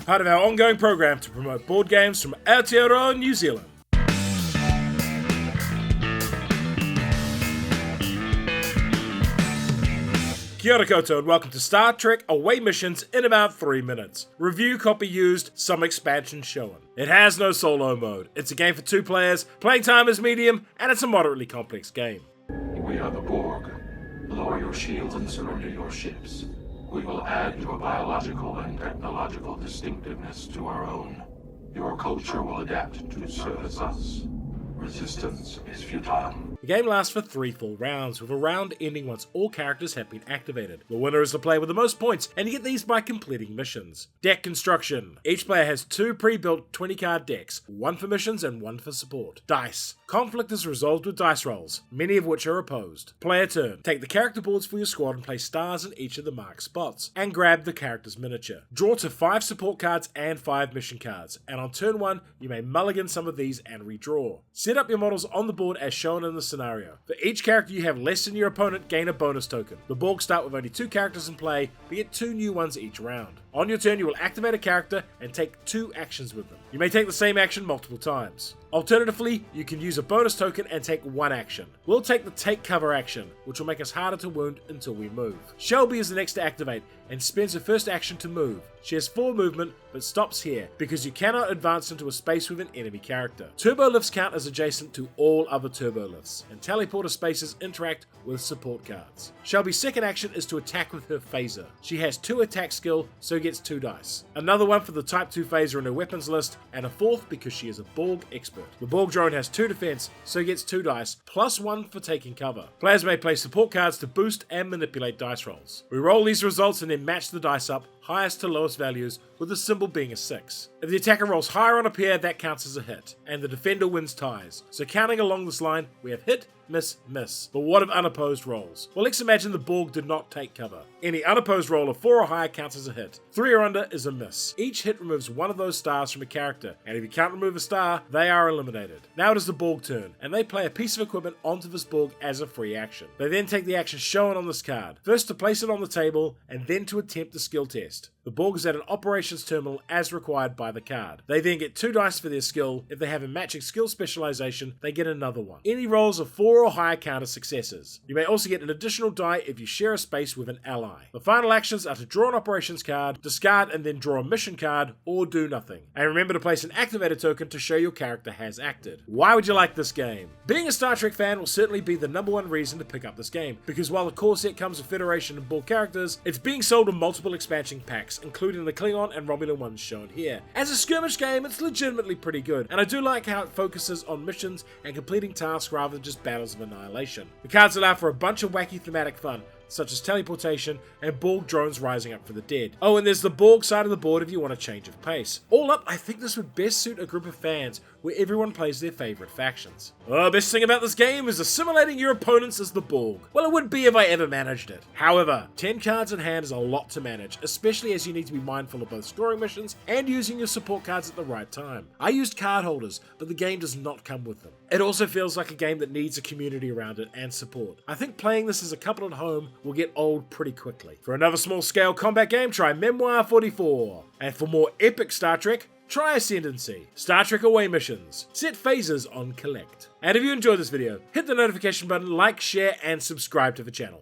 part of our ongoing program to promote board games from Aotearoa, New Zealand. Kia ora koutou and welcome to Star Trek Away Missions in about 3 minutes. Review copy used, some expansion shown. It has no solo mode. It's a game for 2 players, playing time is medium, and it's a moderately complex game. We are the Borg. Lower your shields and surrender your ships. We will add your biological and technological distinctiveness to our own. Your culture will adapt to service us. Resistance is futile. The game lasts for 3 full rounds, with a round ending once all characters have been activated. The winner is the player with the most points, and you get these by completing missions. Deck construction. Each player has 2 pre-built 20-card decks, 1 for missions and 1 for support. Dice. Conflict is resolved with dice rolls, many of which are opposed. Player turn. Take the character boards for your squad and place stars in each of the marked spots, and grab the character's miniature. Draw to 5 support cards and 5 mission cards, and on turn 1, you may mulligan some of these and redraw. Set up your models on the board as shown in the scenario. For each character you have less than your opponent, gain a bonus token. The Borg start with only 2 characters in play, but get 2 new ones each round. On your turn, you will activate a character and take 2 actions with them. You may take the same action multiple times. Alternatively, you can use a bonus token and take 1 action. We'll take the take cover action, which will make us harder to wound until we move. Shelby is the next to activate and spends her first action to move. She has 4 movement, but stops here because you cannot advance into a space with an enemy character. Turbo lifts count as adjacent to all other turbo lifts, and teleporter spaces interact with support cards. Shelby's second action is to attack with her phaser. She has 2 attack skill, so gets 2 dice. Another one for the Type 2 phaser in her weapons list, and a 4th because she is a Borg expert. The Borg drone has 2 defense, so gets 2 dice, plus 1 for taking cover. Players may play support cards to boost and manipulate dice rolls. We roll these results and then match the dice up, highest to lowest values, with the symbol being a 6. If the attacker rolls higher on a pair, that counts as a hit, and the defender wins ties. So counting along this line, we have hit, miss, miss. But what of unopposed rolls? Well, let's imagine the Borg did not take cover. Any unopposed roll of 4 or higher counts as a hit. 3 or under is a miss. Each hit removes 1 of those stars from a character, and if you can't remove a star, they are eliminated. Now it is the Borg turn, and they play a piece of equipment onto this Borg as a free action. They then take the action shown on this card, first to place it on the table, and then to attempt the skill test. The Borg is at an operations terminal as required by the card. They then get 2 dice for their skill. If they have a matching skill specialization, they get another one. Any rolls of 4 or higher count as successes. You may also get an additional die if you share a space with an ally. The final actions are to draw an operations card, discard and then draw a mission card, or do nothing. And remember to place an activated token to show your character has acted. Why would you like this game? Being a Star Trek fan will certainly be the #1 reason to pick up this game, because while the core set comes with Federation and Borg characters, it's being sold in multiple expansion packs, including the Klingon and Romulan ones shown here. As a skirmish game, it's legitimately pretty good, and I do like how it focuses on missions and completing tasks rather than just battles of annihilation. The cards allow for a bunch of wacky thematic fun, such as teleportation and Borg drones rising up from the dead. Oh, and there's the Borg side of the board if you want a change of pace. All up, I think this would best suit a group of fans where everyone plays their favourite factions. The best thing about this game is assimilating your opponents as the Borg. Well, it would be if I ever managed it. However, 10 cards in hand is a lot to manage, especially as you need to be mindful of both scoring missions and using your support cards at the right time. I used card holders, but the game does not come with them. It also feels like a game that needs a community around it and support. I think playing this as a couple at home will get old pretty quickly. For another small-scale combat game, try Memoir 44. And for more epic Star Trek, try Ascendancy. Star Trek Away Missions. Set phasers on Collect. And if you enjoyed this video, hit the notification button, like, share, and subscribe to the channel.